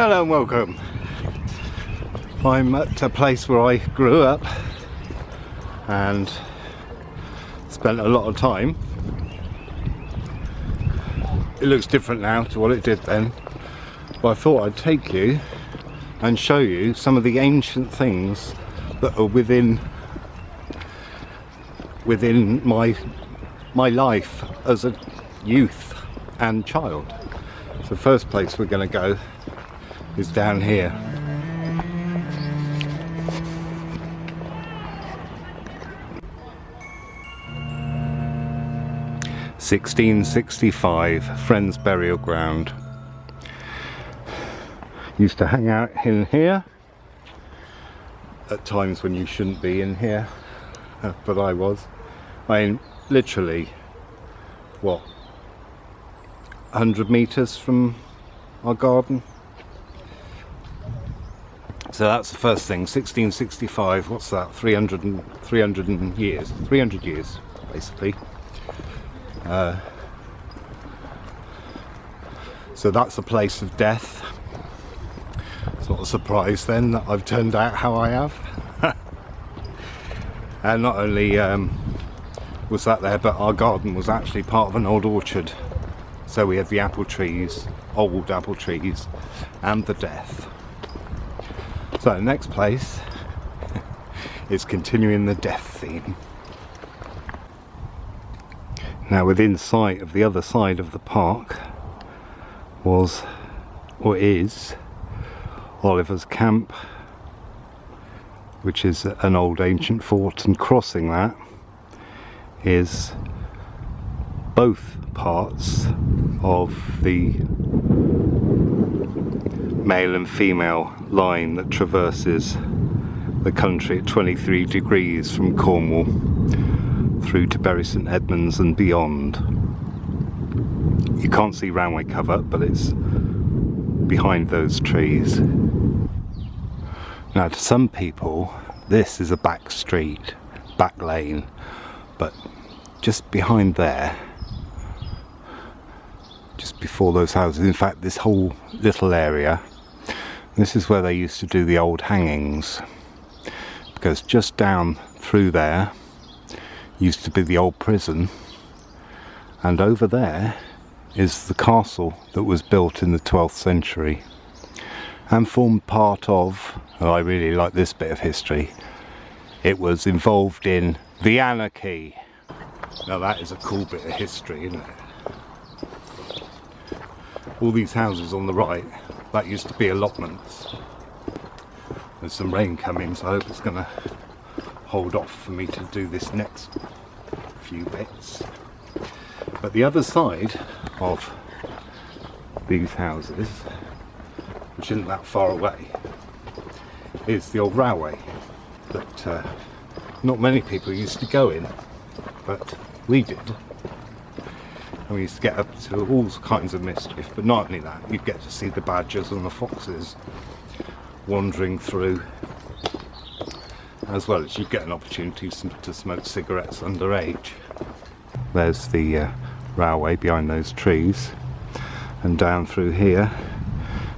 Hello and welcome. I'm at a place where I grew up and spent a lot of time. It looks different now to what it did then, but I thought I'd take you and show you some of the ancient things that are within my life as a youth and child. So the first place we're going to go is down here. (1665) Friends Burial Ground. Used to hang out in here at times when you shouldn't be in here, but I was. I mean, literally, what, 100 meters from our garden. So that's the first thing. 1665, what's that, 300 years basically. So that's a place of death. It's not a surprise then that I've turned out how I have. And not only was that there, but our garden was actually part of an old orchard. So we had the apple trees, old apple trees, and the death. So the next place is continuing the death theme. Now within sight of the other side of the park was, or is, Oliver's Camp, which is an old ancient fort, and crossing that is both parts of the male and female line that traverses the country at 23 degrees from Cornwall through to Bury St Edmunds and beyond. You can't see Ranway Covert, but it's behind those trees. Now to some people this is a back street, back lane, but just behind there, just before those houses, in fact this whole little area, this is where they used to do the old hangings, because just down through there used to be the old prison, and over there is the castle that was built in the 12th century and formed part of, and I really like this bit of history, it was involved in the anarchy. Now that is a cool bit of history, isn't it? All these houses on the right, that used to be allotments. There's some rain coming, so I hope it's going to hold off for me to do this next few bits. But the other side of these houses, which isn't that far away, is the old railway that not many people used to go in, but we did. And we used to get up to all kinds of mischief, but not only that, you'd get to see the badgers and the foxes wandering through, as well as you'd get an opportunity to smoke cigarettes underage. There's the railway behind those trees, and down through here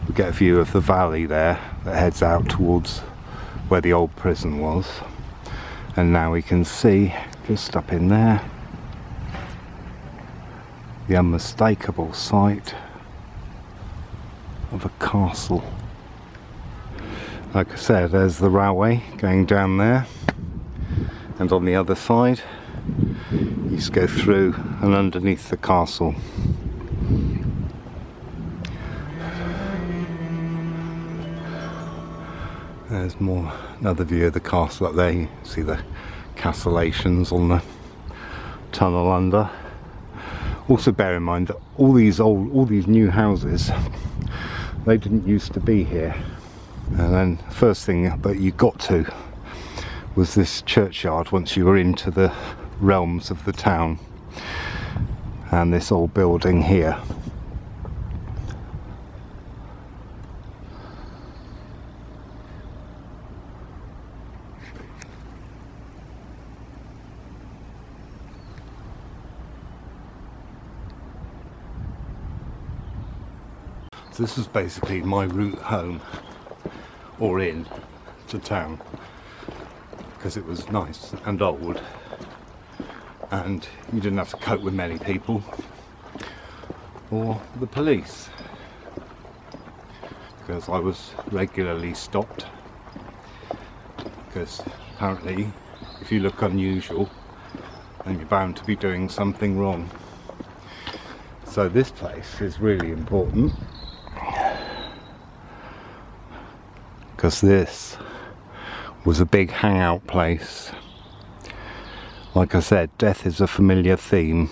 we get a view of the valley there that heads out towards where the old prison was. And now we can see, just up in there, the unmistakable sight of a castle. Like I said, there's the railway going down there, and on the other side you just go through and underneath the castle. There's another view of the castle up there. You see the castellations on the tunnel under. Also bear in mind that all these new houses, they didn't used to be here. And then the first thing that you got to was this churchyard once you were into the realms of the town, and this old building here. So this was basically my route home, or in to town, because it was nice and old and you didn't have to cope with many people or the police, because I was regularly stopped, because apparently if you look unusual then you're bound to be doing something wrong. So this place is really important, because this was a big hangout place. Like I said, death is a familiar theme.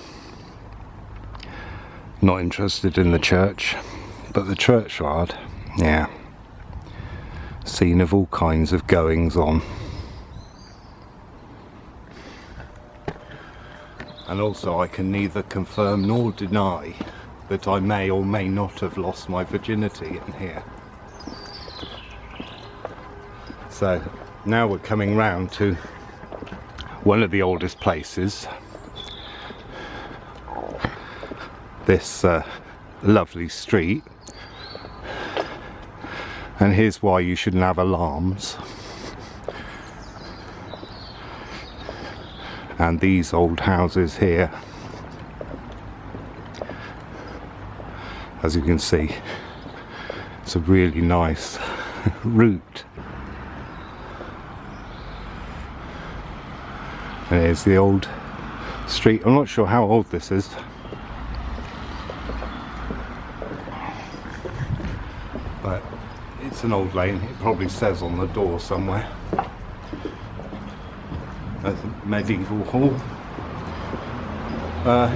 Not interested in the church, but the churchyard, yeah. Scene of all kinds of goings on. And also I can neither confirm nor deny that I may or may not have lost my virginity in here. So now we're coming round to one of the oldest places. This lovely street. And here's why you shouldn't have alarms. And these old houses here, as you can see, it's a really nice route. And here's the old street. I'm not sure how old this is. But it's an old lane. It probably says on the door somewhere. That's a medieval hall.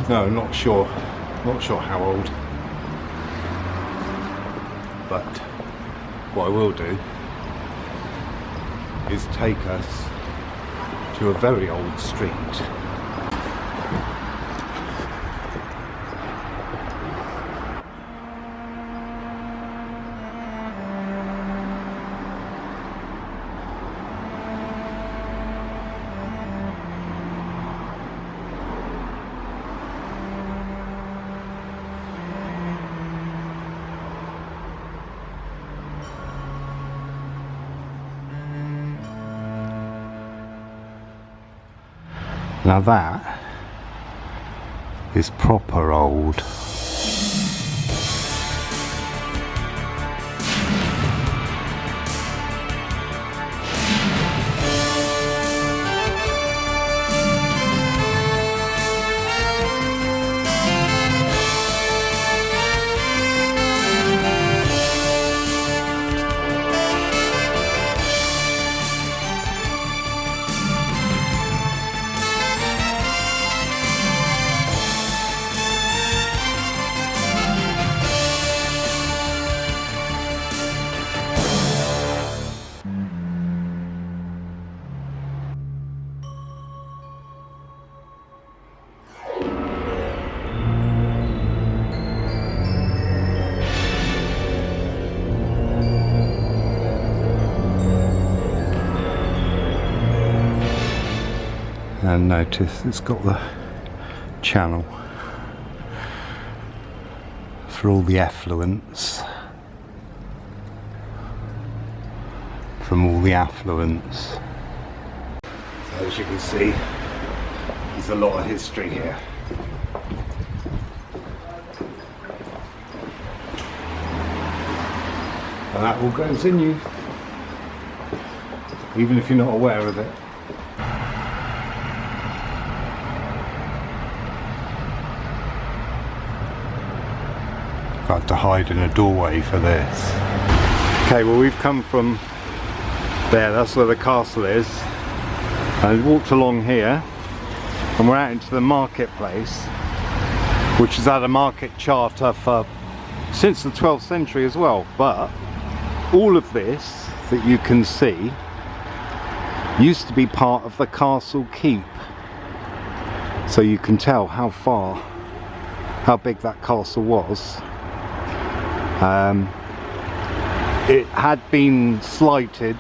No, not sure. Not sure how old. But what I will do is take us to a very old street. Now that is proper old. And notice it's got the channel for all the effluents from all the affluents. So as you can see, there's a lot of history here. And that will continue, even if you're not aware of it. I've had to hide in a doorway for this. Okay, well we've come from there, that's where the castle is, and walked along here and we're out into the marketplace, which has had a market charter for since the 12th century as well. But all of this that you can see used to be part of the castle keep, so you can tell how big that castle was. It had been slighted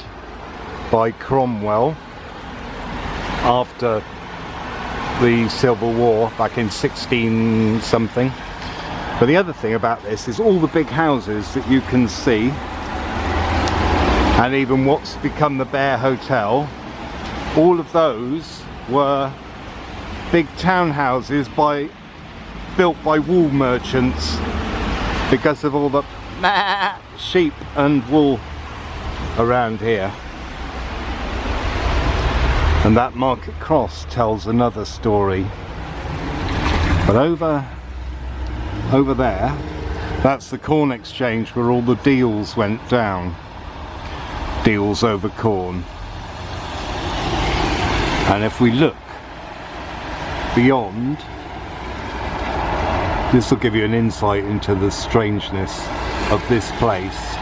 by Cromwell after the Civil War back in 16 something, But the other thing about this is all the big houses that you can see, and even what's become the Bear Hotel, all of those were big townhouses built by wool merchants because of all the sheep and wool around here. And that Market Cross tells another story. But over there, that's the corn exchange where all the deals went down. Deals over corn. And if we look beyond, this will give you an insight into the strangeness of this place.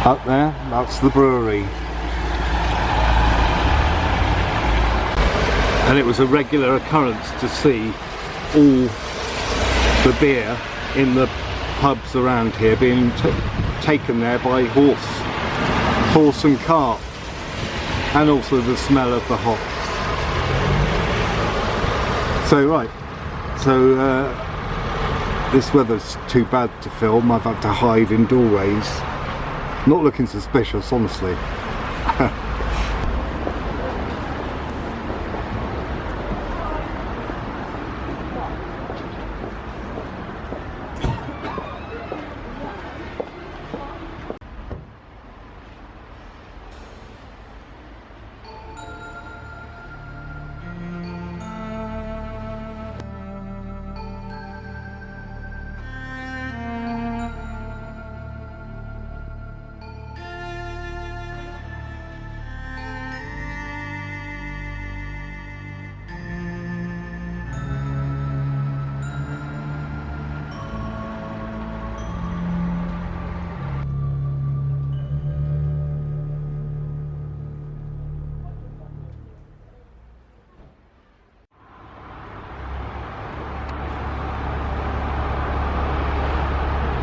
Up there, that's the brewery. And it was a regular occurrence to see all the beer in the pubs around here being taken there by horse and cart, and also the smell of the hops. So this weather's too bad to film. I've had to hide in doorways. Not looking suspicious, honestly.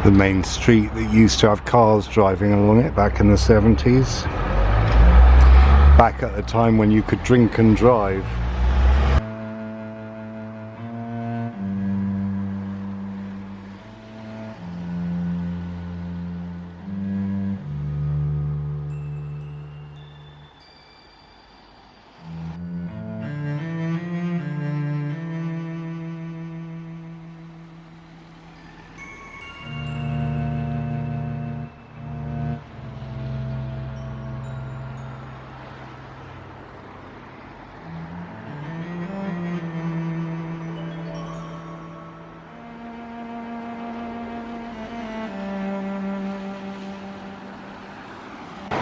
The main street that used to have cars driving along it back in the 70s. Back at the time when you could drink and drive.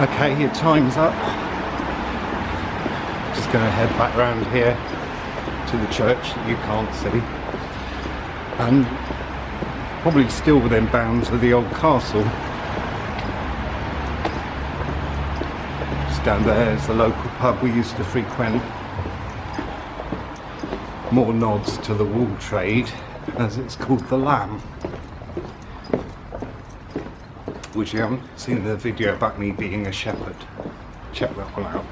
Okay, your time's up. Just going to head back round here to the church that you can't see, and probably still within bounds of the old castle. Just down there is the local pub we used to frequent. More nods to the wool trade, as it's called the Lamb, which you haven't seen the video about me being a shepherd. Check that one out.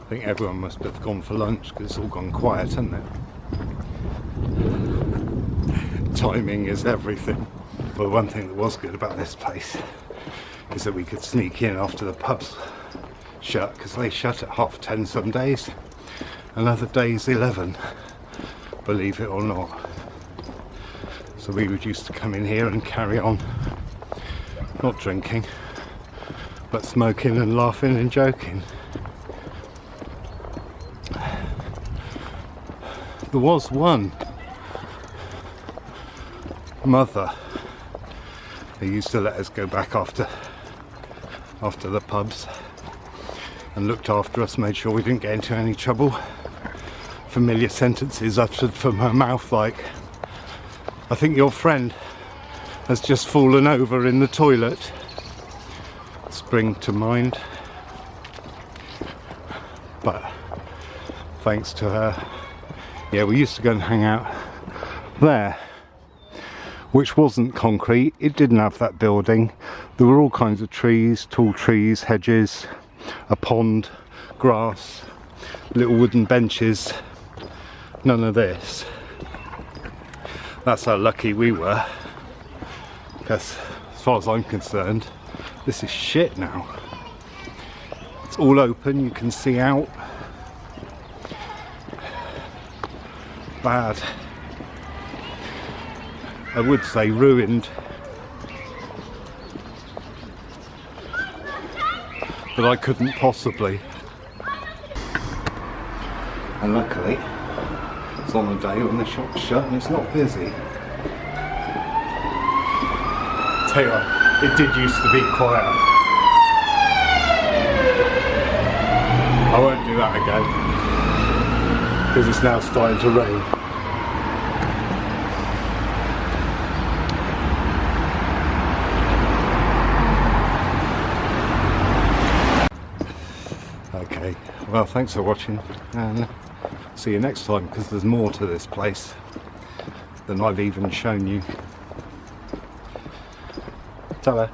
I think everyone must have gone for lunch because it's all gone quiet, hasn't it? Timing is everything. Well, one thing that was good about this place is that we could sneak in after the pubs shut, because they shut at 10:30 some days, and other days 11, believe it or not. So we would used to come in here and carry on, not drinking, but smoking and laughing and joking. There was one mother who used to let us go back after the pubs and looked after us, made sure we didn't get into any trouble. Familiar sentences uttered from her mouth like, "I think your friend has just fallen over in the toilet," spring to mind. But thanks to her, yeah, we used to go and hang out there, which wasn't concrete. It didn't have that building. There were all kinds of trees, tall trees, hedges, a pond, grass, little wooden benches, none of this. That's how lucky we were, because as far as I'm concerned, this is shit now. It's all open, you can see out. Bad. I would say ruined, but I couldn't possibly. And luckily it's on a day when the shop's shut and it's not busy. Tell you what, it did used to be quiet. I won't do that again because it's now starting to rain. Okay, well, thanks for watching, and see you next time, because there's more to this place than I've even shown you. Ta-da.